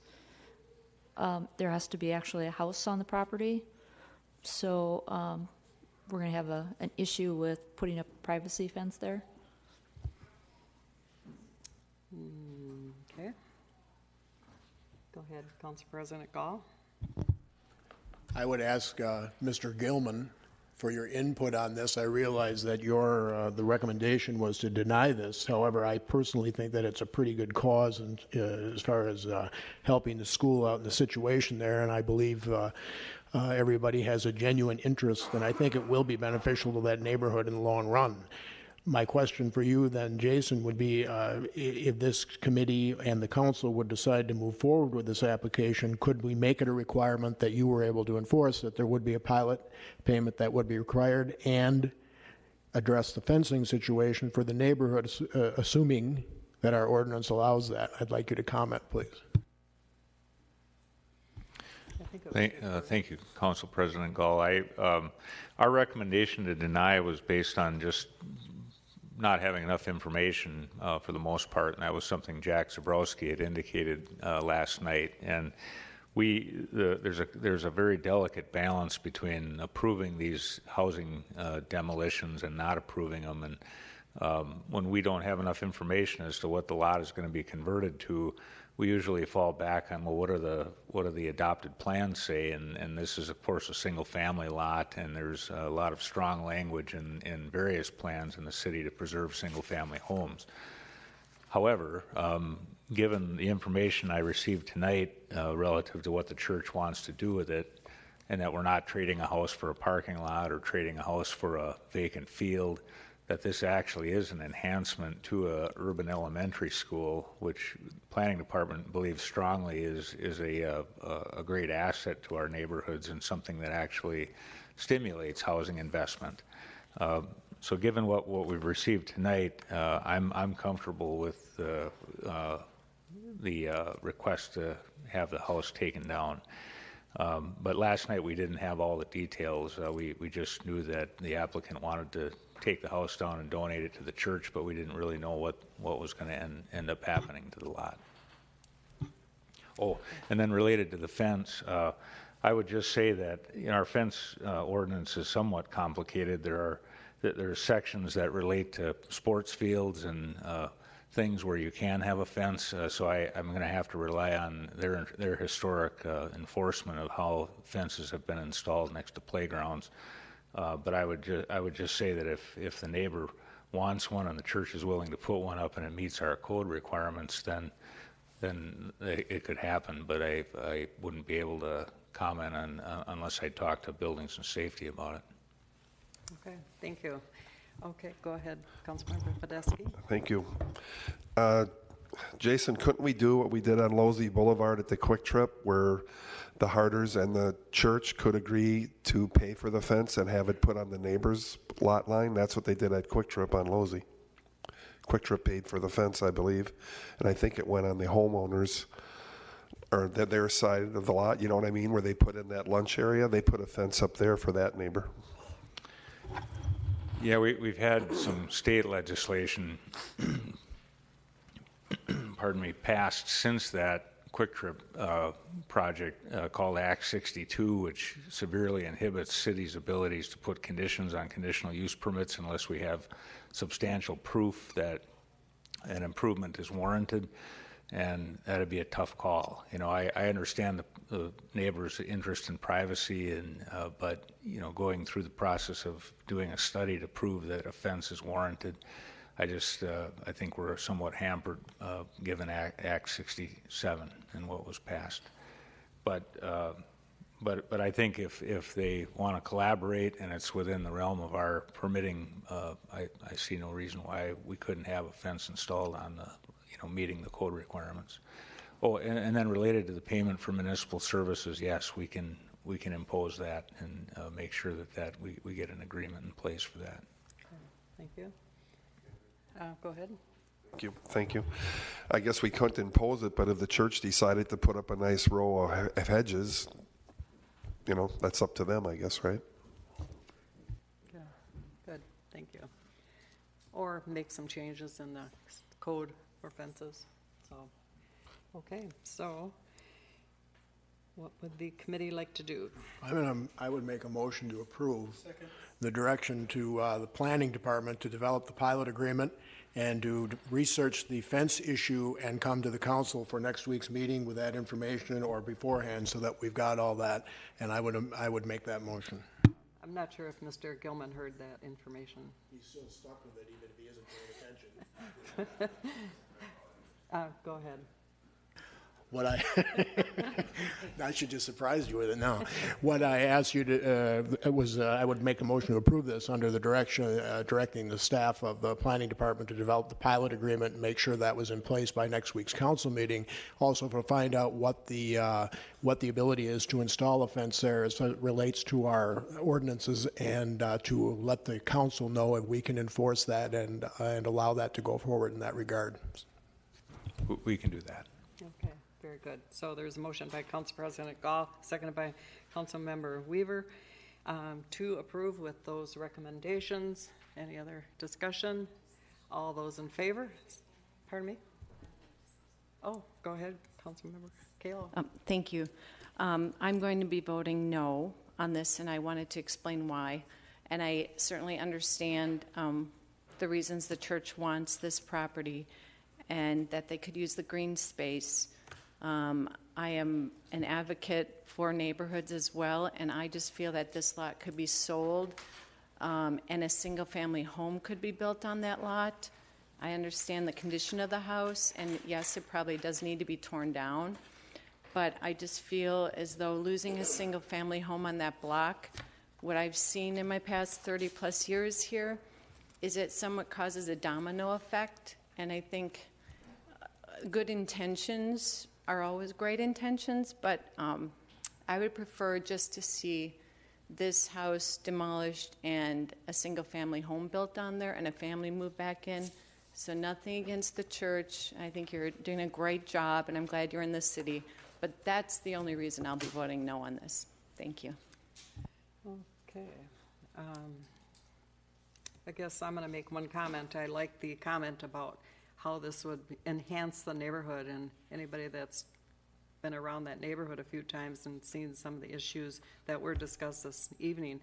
There has to be actually a house on the property. So we're going to have an issue with putting up a privacy fence there. Okay. Go ahead, Council President Gall. I would ask Mr. Gilman for your input on this. I realize that the recommendation was to deny this. However, I personally think that it's a pretty good cause and, as far as helping the school out in the situation there, and I believe everybody has a genuine interest, and I think it will be beneficial to that neighborhood in the long run. My question for you then, Jason, would be if this committee and the council would decide to move forward with this application, could we make it a requirement that you were able to enforce that there would be a pilot payment that would be required and address the fencing situation for the neighborhood, assuming that our ordinance allows that? I'd like you to comment, please. Thank you, Council President Gall. Our recommendation to deny was based on just not having enough information for the most part, and that was something Jack Zabrowski had indicated last night. And there's a very delicate balance between approving these housing demolitions and not approving them. And when we don't have enough information as to what the lot is going to be converted to, we usually fall back on, well, what are the adopted plans say? And this is, of course, a single-family lot, and there's a lot of strong language in various plans in the city to preserve single-family homes. However, given the information I received tonight relative to what the church wants to do with it, and that we're not trading a house for a parking lot or trading a house for a vacant field, that this actually is an enhancement to a urban elementary school, which the planning department believes strongly is a great asset to our neighborhoods and something that actually stimulates housing investment. So given what we've received tonight, I'm comfortable with the request to have the house taken down. But last night we didn't have all the details. We just knew that the applicant wanted to take the house down and donate it to the church, but we didn't really know what was going to end up happening to the lot. Oh, and then related to the fence, I would just say that our fence ordinance is somewhat complicated. There are sections that relate to sports fields and things where you can have a fence, so I'm going to have to rely on their historic enforcement of how fences have been installed next to playgrounds. But I would just say that if the neighbor wants one and the church is willing to put one up and it meets our code requirements, then it could happen. But I wouldn't be able to comment on unless I talk to Buildings and Safety about it. Okay, thank you. Okay, go ahead, Councilmember Podesky. Thank you. Jason, couldn't we do what we did on Losey Boulevard at the Quick Trip, where the Harders and the church could agree to pay for the fence and have it put on the neighbor's lot line? That's what they did at Quick Trip on Losey. Quick Trip paid for the fence, I believe, and I think it went on the homeowners or their side of the lot, you know what I mean, where they put in that lunch area. They put a fence up there for that neighbor. Yeah, we've had some state legislation pardon me, passed since that Quick Trip project called Act 62, which severely inhibits cities' abilities to put conditions on conditional use permits unless we have substantial proof that an improvement is warranted, and that'd be a tough call. I understand the neighbor's interest in privacy, but going through the process of doing a study to prove that a fence is warranted, I think we're somewhat hampered given Act 67 and what was passed. But I think if they want to collaborate and it's within the realm of our permitting, I see no reason why we couldn't have a fence installed on meeting the code requirements. Oh, and then related to the payment for municipal services, yes, we can impose that and make sure that we get an agreement in place for that. Okay, thank you. Go ahead. Thank you. I guess we couldn't impose it, but if the church decided to put up a nice row of hedges, that's up to them, I guess, right? Yeah, good, thank you. Or make some changes in the code for fences, so, okay, so what would the committee like to do? I would make a motion to approve the direction to the planning department to develop the pilot agreement and to research the fence issue and come to the council for next week's meeting with that information or beforehand so that we've got all that. And I would make that motion. I'm not sure if Mr. Gilman heard that information. He's still stuck with it even if he isn't paying attention. Go ahead. What I should just surprise you with it now. What I asked you to was I would make a motion to approve this under the directing the staff of the planning department to develop the pilot agreement and make sure that was in place by next week's council meeting. Also, to find out what the ability is to install a fence there as it relates to our ordinances, and to let the council know if we can enforce that and allow that to go forward in that regard. We can do that. Okay. Very good. So there's a motion by Council President Gall, seconded by Council Member Weaver, to approve with those recommendations. Any other discussion? All those in favor? Pardon me? Oh, go ahead, Council Member Kalo. Thank you. I'm going to be voting no on this, and I wanted to explain why. And I certainly understand the reasons the church wants this property and that they could use the green space. I am an advocate for neighborhoods as well, and I just feel that this lot could be sold and a single-family home could be built on that lot. I understand the condition of the house, and yes, it probably does need to be torn down, but I just feel as though losing a single-family home on that block, what I've seen in my past 30-plus years here, is it somewhat causes a domino effect, and I think good intentions are always great intentions, but I would prefer just to see this house demolished and a single-family home built on there and a family move back in. So nothing against the church. I think you're doing a great job, and I'm glad you're in this city. But that's the only reason I'll be voting no on this. Thank you. Okay. I guess I'm going to make one comment. I like the comment about how this would enhance the neighborhood, and anybody that's been around that neighborhood a few times and seen some of the issues that were discussed this evening,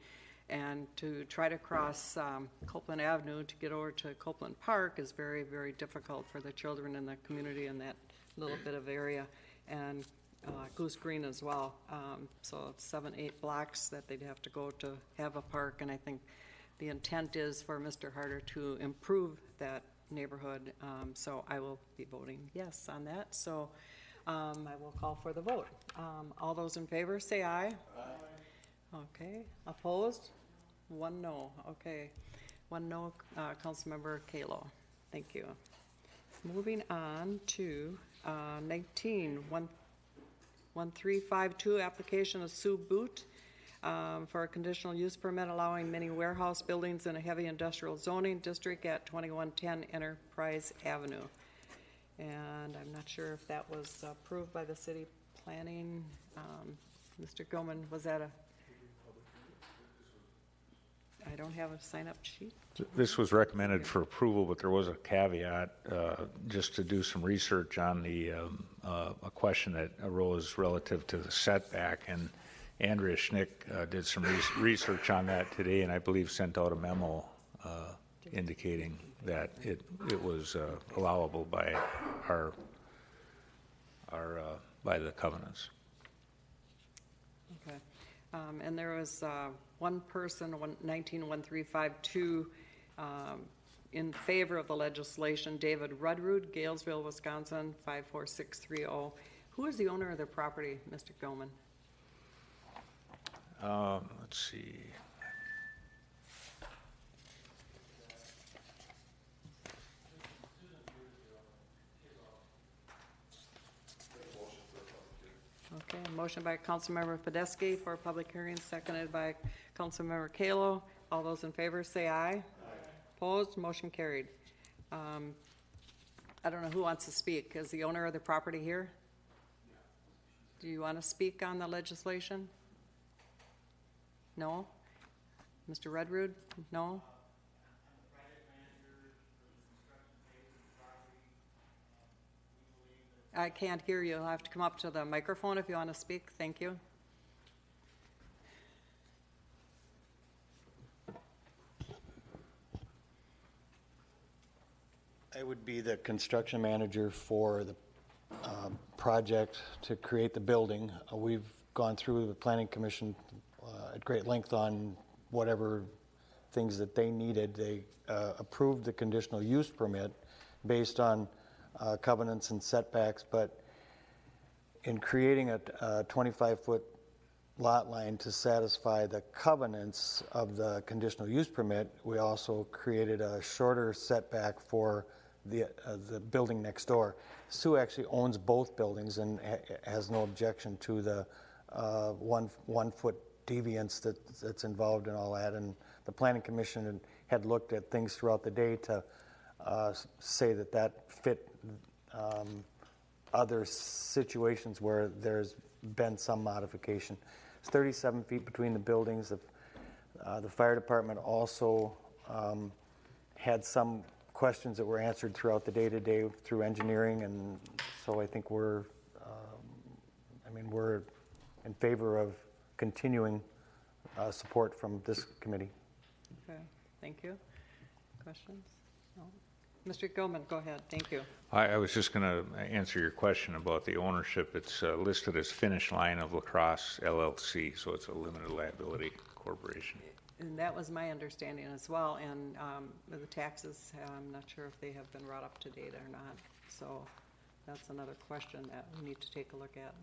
and to try to cross Copeland Avenue to get over to Copeland Park is very, very difficult for the children in the community in that little bit of area, and Goose Green as well. So it's 7-8 blocks that they'd have to go to have a park, and I think the intent is for Mr. Harder to improve that neighborhood, so I will be voting yes on that. So I will call for the vote. All those in favor say aye. Aye. Okay. Opposed? One no. Okay. One no. Councilmember Kalo. Thank you. Moving on to 1352 application of Sue Boot for a conditional use permit allowing many warehouse buildings in a heavy industrial zoning district at 2110 Enterprise Avenue. And I'm not sure if that was approved by the city planning. Mr. Gilman, was that I don't have a sign-up sheet. This was recommended for approval, but there was a caveat, just to do some research on the a question that arose relative to the setback, and Andrea Schnick did some research on that today, and I believe sent out a memo indicating that it was allowable by our by the covenants. Okay. And there was one person, 191352, in favor of the legislation, David Rudrud, Galesville, Wisconsin, 54630. Who is the owner of the property, Mr. Gilman? Let's see. Okay, a motion by Councilmember Podeski for a public hearing, seconded by Councilmember Kalo. All those in favor say aye. Aye. Opposed? Motion carried. I don't know who wants to speak. Is the owner of the property here? Do you want to speak on the legislation? No? Mr. Redrood? No? I can't hear you. You'll have to come up to the microphone if you want to speak. Thank you. I would be the construction manager for the project to create the building. We've gone through the planning commission at great length on whatever things that they needed. They approved the conditional use permit based on covenants and setbacks, but in creating a 25-foot lot line to satisfy the covenants of the conditional use permit, we also created a shorter setback for the building next door. Sue actually owns both buildings and has no objection to the 1 foot deviance that's involved in all that. And the planning commission had looked at things throughout the day to say that fit other situations where there's been some modification. It's 37 feet between the buildings. The fire department also had some questions that were answered throughout the day-to-day through engineering, and so I think we're in favor of continuing support from this committee. Okay, thank you. Questions? No? Mr. Gilman, go ahead. Thank you. I was just going to answer your question about the ownership. It's listed as Finish Line of La Crosse LLC, so it's a limited liability corporation. And that was my understanding as well, and the taxes, I'm not sure if they have been brought up to date or not, so that's another question that we need to take a look at.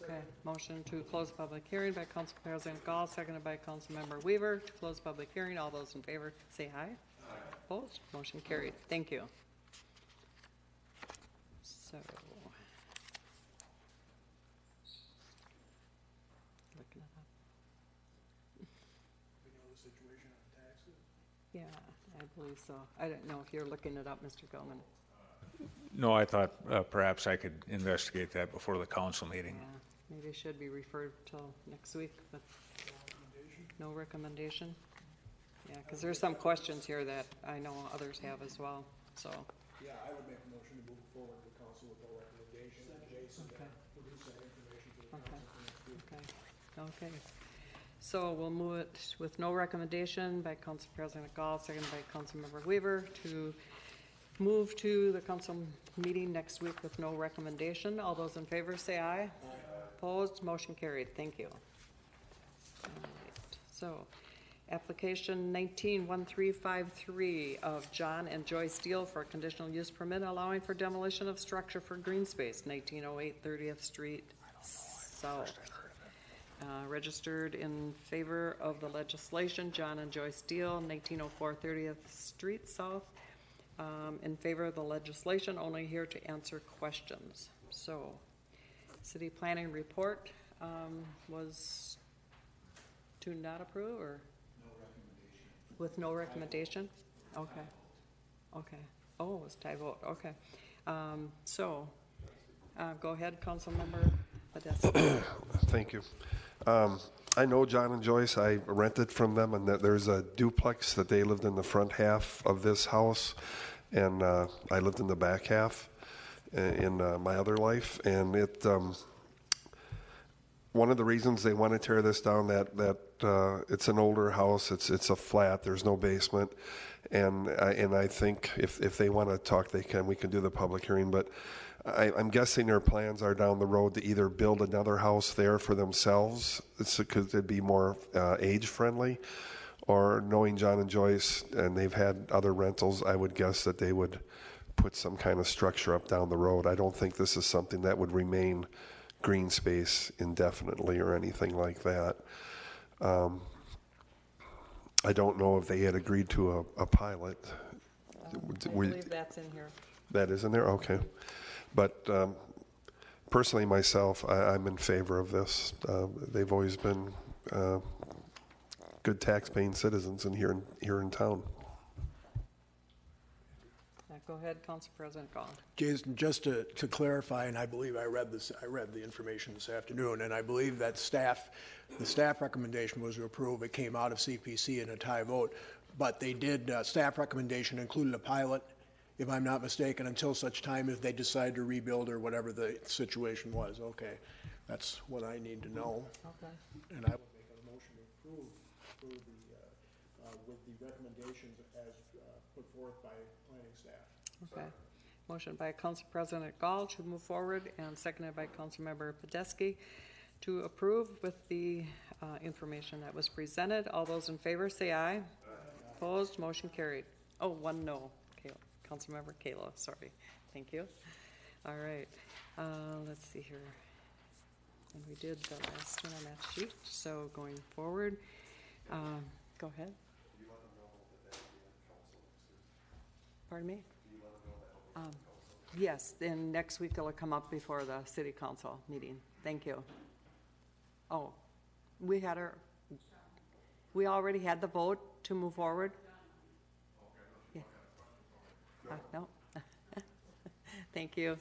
Okay, motion to close the public hearing by Council President Gall, seconded by Councilmember Weaver. To close public hearing, all those in favor say aye. Aye. Opposed? Motion carried. Thank you. So, looking it up. We know the situation on taxes? Yeah, I believe so. I don't know if you're looking it up, Mr. Gilman. No, I thought perhaps I could investigate that before the council meeting. Yeah, maybe it should be referred till next week, but no recommendation? Yeah, because there's some questions here that I know others have as well, so. Yeah, I would make a motion to move forward to council with no recommendation, and Jason to produce that information to the council for next week. Okay. So we'll move it with no recommendation by Council President Gall, seconded by Councilmember Weaver, to move to the council meeting next week with no recommendation. All those in favor say aye. Aye. Opposed? Motion carried. Thank you. All right. So, application 191353 of John and Joy Steele for a conditional use permit allowing for demolition of structure for green space, 1908 30th Street South. Registered in favor of the legislation, John and Joy Steele, 1904 30th Street South. In favor of the legislation, only here to answer questions. So, city planning report was to not approve, or? No recommendation. With no recommendation? Okay. Okay. Oh, it was tie vote. Okay. So, go ahead, Councilmember Badessi. Thank you. I know John and Joyce. I rented from them, and there's a duplex that they lived in the front half of this house, and I lived in the back half in my other life. And it one of the reasons they want to tear this down, that it's an older house. It's a flat. There's no basement, and I think if they want to talk, they can. We can do the public hearing, but. I'm guessing their plans are down the road to either build another house there for themselves, because it'd be more age-friendly, or knowing John and Joyce, and they've had other rentals, I would guess that they would put some kind of structure up down the road. I don't think this is something that would remain green space indefinitely or anything like that. I don't know if they had agreed to a pilot. I believe that's in here. That is in there? Okay. But personally, myself, I'm in favor of this. They've always been good tax-paying citizens here in town. Go ahead, Council President Gall. Jason, just to clarify, and I believe I read the information this afternoon, and I believe that the staff recommendation was to approve. It came out of CPC in a tie vote, but they did, staff recommendation included a pilot, if I'm not mistaken, until such time as they decide to rebuild or whatever the situation was. Okay, that's what I need to know. Okay. And I would make a motion to approve with the recommendations as put forth by planning staff. Okay. Motion by Council President Gall to move forward and seconded by Councilmember Podeski to approve with the information that was presented. All those in favor say aye. Aye. Opposed, motion carried. Oh, one no. Councilmember Kayla, sorry. Thank you. All right. Let's see here. And we did the last one on that sheet. So going forward, go ahead. Pardon me? Yes, then next week it'll come up before the city council meeting. Thank you. Oh, we already had the vote to move forward? Yeah. No. Thank you.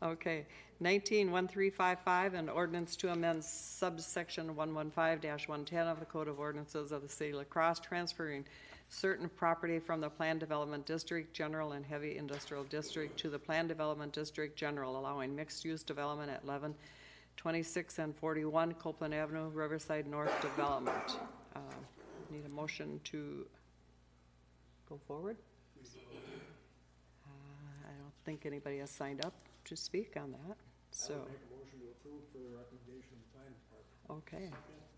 Okay. 19-1355, an ordinance to amend subsection 115-110 of the Code of Ordinances of the City of La Crosse, transferring certain property from the Planned Development District General and Heavy Industrial District to the Planned Development District General, allowing mixed-use development at 11, 26, and 41 Copeland Avenue, Riverside North Development. Need a motion to go forward? I don't think anybody has signed up to speak on that. So. I would make a motion to approve for the recommendation of the planning department. Okay.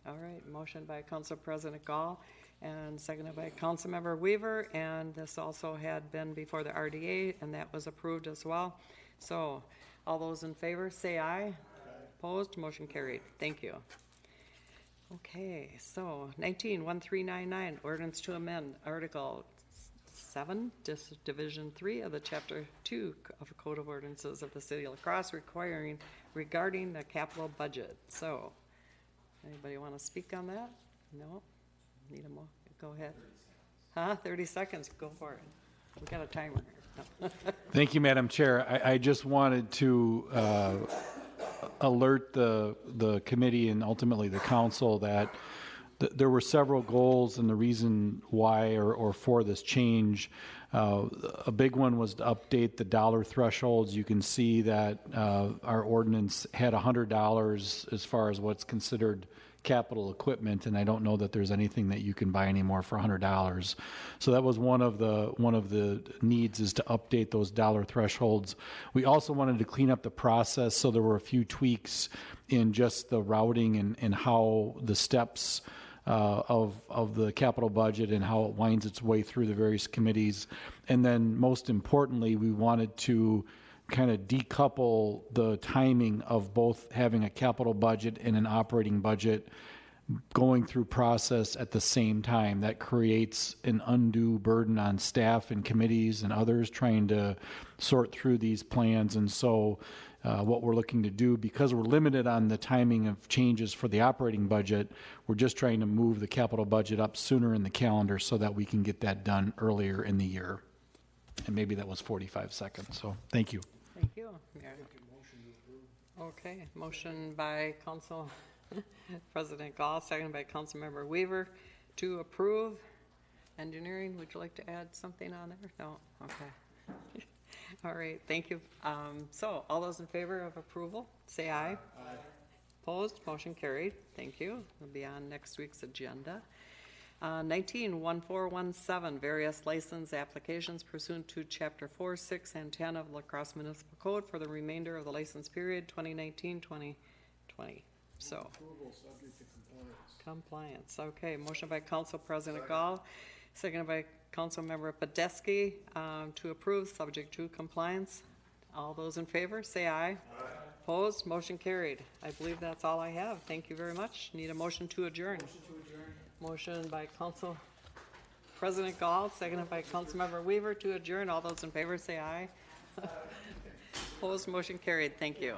All right. Motion by Council President Gall and seconded by Councilmember Weaver, and this also had been before the RDA, and that was approved as well. So, all those in favor say aye. Aye. Opposed, motion carried. Thank you. Okay, so 19-1399, ordinance to amend Article 7, Division 3 of the Chapter 2 of Code of Ordinances of the City of La Crosse, regarding the capital budget. So, anybody want to speak on that? No? Need a more? Go ahead. 30 seconds. Go for it. We got a timer here. Thank you, Madam Chair. I just wanted to alert the committee and ultimately the council that there were several goals, and the reason why or for this change. A big one was to update the dollar thresholds. You can see that our ordinance had $100 as far as what's considered capital equipment, and I don't know that there's anything that you can buy anymore for $100. So that was one of the needs, is to update those dollar thresholds. We also wanted to clean up the process, so there were a few tweaks in just the routing and how the steps of the capital budget and how it winds its way through the various committees. And then most importantly, we wanted to kind of decouple the timing of both having a capital budget and an operating budget going through process at the same time. That creates an undue burden on staff and committees and others trying to sort through these plans. And so what we're looking to do, because we're limited on the timing of changes for the operating budget, we're just trying to move the capital budget up sooner in the calendar so that we can get that done earlier in the year. And maybe that was 45 seconds. So thank you. Thank you. Okay, motion by Council President Gall, seconded by Councilmember Weaver to approve. Engineering, would you like to add something on there? No? Okay. All right, thank you. So, all those in favor of approval, say aye. Aye. Opposed, motion carried. Thank you. It'll be on next week's agenda. 19-1417, various license applications pursuant to Chapter 4, 6, and 10 of La Crosse Municipal Code for the remainder of the license period 2019-2020. So, approval subject to compliance. Okay, motion by Council President Gall, seconded by Council Member Podeski to approve subject to compliance. All those in favor, say aye. Aye. Opposed, motion carried. I believe that's all I have. Thank you very much. Need a motion to adjourn. Motion to adjourn. Motion by Council President Gall, seconded by Councilmember Weaver to adjourn. All those in favor say aye. Opposed, motion carried. Thank you.